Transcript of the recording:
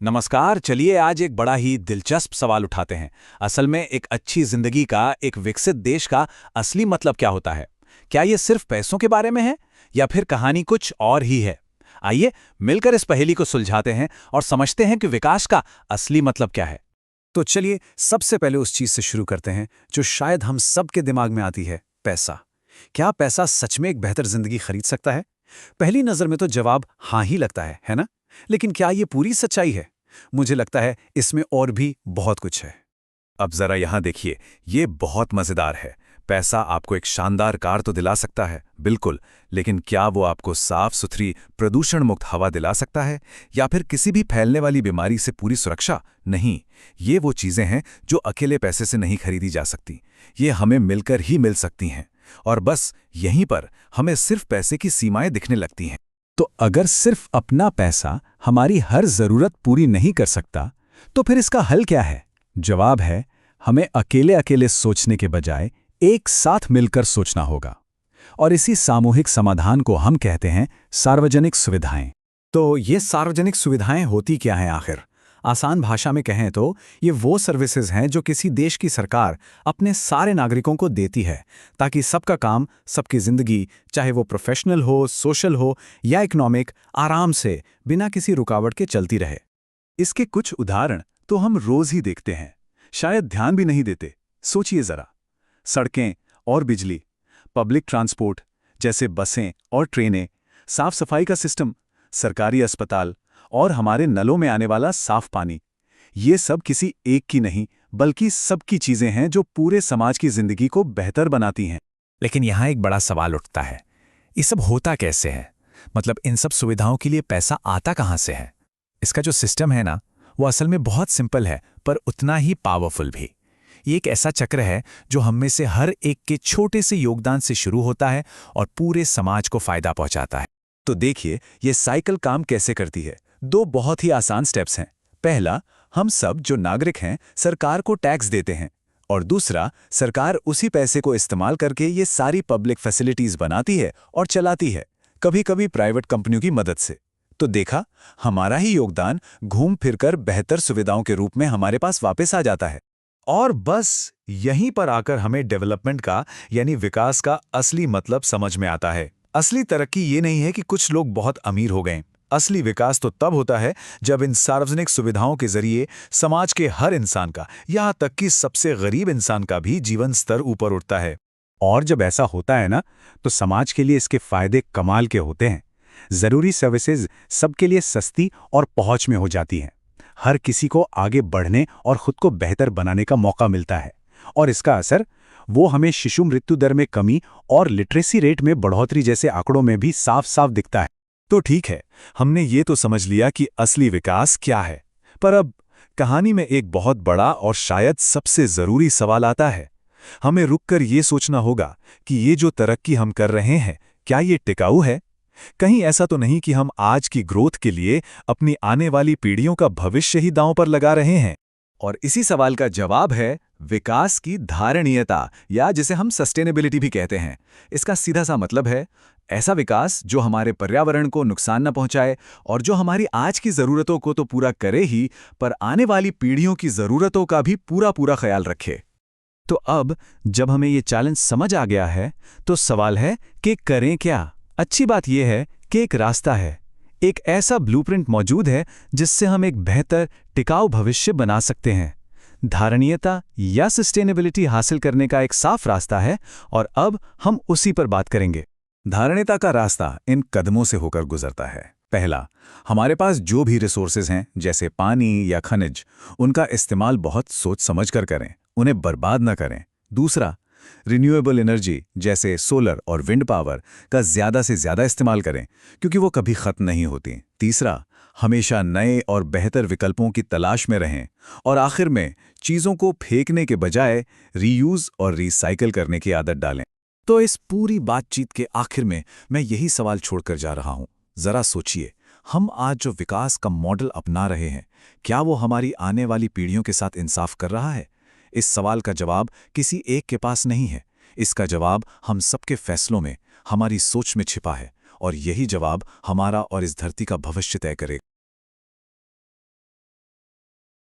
नमस्कार। चलिए आज एक बड़ा ही दिलचस्प सवाल उठाते हैं। असल में एक अच्छी जिंदगी का, एक विकसित देश का असली मतलब क्या होता है? क्या ये सिर्फ पैसों के बारे में है या फिर कहानी कुछ और ही है? आइए मिलकर इस पहेली को सुलझाते हैं और समझते हैं कि विकास का असली मतलब क्या है। तो चलिए सबसे पहले उस चीज से शुरू करते हैं जो शायद हम सबके दिमाग में आती है, पैसा। क्या पैसा सच में एक बेहतर जिंदगी खरीद सकता है? पहली नजर में तो जवाब हाँ ही लगता है ना? लेकिन क्या ये पूरी सच्चाई है? मुझे लगता है इसमें और भी बहुत कुछ है। अब जरा यहां देखिए, ये बहुत मजेदार है। पैसा आपको एक शानदार कार तो दिला सकता है, बिल्कुल, लेकिन क्या वो आपको साफ सुथरी प्रदूषण मुक्त हवा दिला सकता है या फिर किसी भी फैलने वाली बीमारी से पूरी सुरक्षा? नहीं। ये वो चीजें हैं जो अकेले पैसे से नहीं खरीदी जा सकती। ये हमें मिलकर ही मिल सकती हैं। और बस यहीं पर हमें सिर्फ पैसे की सीमाएं दिखने लगती हैं। तो अगर सिर्फ अपना पैसा हमारी हर जरूरत पूरी नहीं कर सकता, तो फिर इसका हल क्या है? जवाब है, हमें अकेले अकेले सोचने के बजाय एक साथ मिलकर सोचना होगा। और इसी सामूहिक समाधान को हम कहते हैं सार्वजनिक सुविधाएं। तो ये सार्वजनिक सुविधाएं होती क्या हैं आखिर? आसान भाषा में कहें तो ये वो सर्विसेज हैं जो किसी देश की सरकार अपने सारे नागरिकों को देती है, ताकि सबका काम, सबकी जिंदगी, चाहे वो प्रोफेशनल हो, सोशल हो या इकोनॉमिक, आराम से बिना किसी रुकावट के चलती रहे। इसके कुछ उदाहरण तो हम रोज ही देखते हैं, शायद ध्यान भी नहीं देते। सोचिए जरा, सड़कें और बिजली, पब्लिक ट्रांसपोर्ट जैसे बसें और ट्रेनें, साफ सफाई का सिस्टम, सरकारी अस्पताल और हमारे नलों में आने वाला साफ पानी। ये सब किसी एक की नहीं, बल्कि सबकी चीजें हैं जो पूरे समाज की जिंदगी को बेहतर बनाती हैं। लेकिन यहाँ एक बड़ा सवाल उठता है, ये सब होता कैसे है? मतलब इन सब सुविधाओं के लिए पैसा आता कहाँ से है? इसका जो सिस्टम है ना, वो असल में बहुत सिंपल है, पर उतना ही पावरफुल भी। ये एक ऐसा चक्र है जो हम में से हर एक के छोटे से योगदान से शुरू होता है और पूरे समाज को फायदा पहुंचाता है। तो देखिए, ये साइकिल काम कैसे करती है। दो बहुत ही आसान स्टेप्स हैं। पहला, हम सब जो नागरिक हैं सरकार को टैक्स देते हैं, और दूसरा, सरकार उसी पैसे को इस्तेमाल करके ये सारी पब्लिक फैसिलिटीज बनाती है और चलाती है, कभी कभी प्राइवेट कंपनियों की मदद से। तो देखा, हमारा ही योगदान घूम फिरकर बेहतर सुविधाओं के रूप में हमारे पास वापस आ जाता है। और बस यहीं पर आकर हमें डेवलपमेंट का यानी विकास का असली मतलब समझ में आता है। असली तरक्की ये नहीं है कि कुछ लोग बहुत अमीर हो गए। असली विकास तो तब होता है जब इन सार्वजनिक सुविधाओं के जरिए समाज के हर इंसान का, यहाँ तक कि सबसे गरीब इंसान का भी जीवन स्तर ऊपर उठता है। और जब ऐसा होता है ना, तो समाज के लिए इसके फायदे कमाल के होते हैं। जरूरी सर्विसेज सबके लिए सस्ती और पहुंच में हो जाती हैं। हर किसी को आगे बढ़ने और खुद को बेहतर बनाने का मौका मिलता है। और इसका असर वो हमें शिशु मृत्यु दर में कमी और लिटरेसी रेट में बढ़ोतरी जैसे आंकड़ों में भी साफ साफ दिखता है। तो ठीक है, हमने ये तो समझ लिया कि असली विकास क्या है, पर अब कहानी में एक बहुत बड़ा और शायद सबसे जरूरी सवाल आता है। हमें रुककर ये सोचना होगा कि ये जो तरक्की हम कर रहे हैं, क्या ये टिकाऊ है? कहीं ऐसा तो नहीं कि हम आज की ग्रोथ के लिए अपनी आने वाली पीढ़ियों का भविष्य ही दांव पर लगा रहे हैं? और इसी सवाल का जवाब है विकास की धारणीयता, या जिसे हम सस्टेनेबिलिटी भी कहते हैं। इसका सीधा सा मतलब है ऐसा विकास जो हमारे पर्यावरण को नुकसान न पहुंचाए और जो हमारी आज की ज़रूरतों को तो पूरा करे ही, पर आने वाली पीढ़ियों की ज़रूरतों का भी पूरा पूरा ख्याल रखे। तो अब जब हमें ये चैलेंज समझ आ गया है, तो सवाल है कि करें क्या? अच्छी बात यह है कि एक रास्ता है, एक ऐसा ब्लूप्रिंट मौजूद है जिससे हम एक बेहतर, टिकाऊ भविष्य बना सकते हैं। धारणीयता या सस्टेनेबिलिटी हासिल करने का एक साफ रास्ता है, और अब हम उसी पर बात करेंगे। धारणीयता का रास्ता इन कदमों से होकर गुजरता है। पहला, हमारे पास जो भी रिसोर्सेज हैं, जैसे पानी या खनिज, उनका इस्तेमाल बहुत सोच समझ कर करें, उन्हें बर्बाद न करें। दूसरा, रिन्यूएबल एनर्जी जैसे सोलर और विंड पावर का ज़्यादा से ज़्यादा इस्तेमाल करें, क्योंकि वो कभी ख़त्म नहीं होती। तीसरा, हमेशा नए और बेहतर विकल्पों की तलाश में रहें। और आखिर में, चीज़ों को फेंकने के बजाय रीयूज़ और रीसाइकिल करने की आदत डालें। तो इस पूरी बातचीत के आखिर में मैं यही सवाल छोड़कर जा रहा हूं। जरा सोचिए, हम आज जो विकास का मॉडल अपना रहे हैं, क्या वो हमारी आने वाली पीढ़ियों के साथ इंसाफ कर रहा है? इस सवाल का जवाब किसी एक के पास नहीं है। इसका जवाब हम सबके फैसलों में, हमारी सोच में छिपा है, और यही जवाब हमारा और इस धरती का भविष्य तय करेगा।